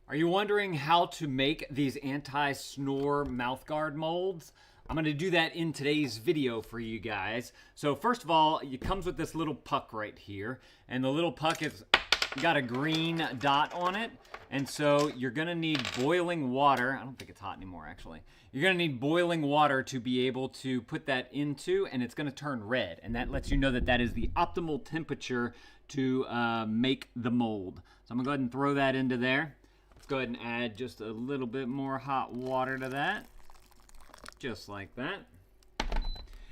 Are you wondering how to make these anti-snore mouthguard molds? I'm going to do that in today's video for you guys. So first of all, it comes with this little puck right here, and the little puck has got a green dot on it, and so you're going to need boiling water. I don't think it's hot anymore, actually. You're going to need boiling water to be able to put that into, and it's going to turn red, and that lets you know that that is the optimal temperature to make the mold. So I'm going to go ahead and throw that into there. Let's go ahead and add just a little bit more hot water to that. Just like that.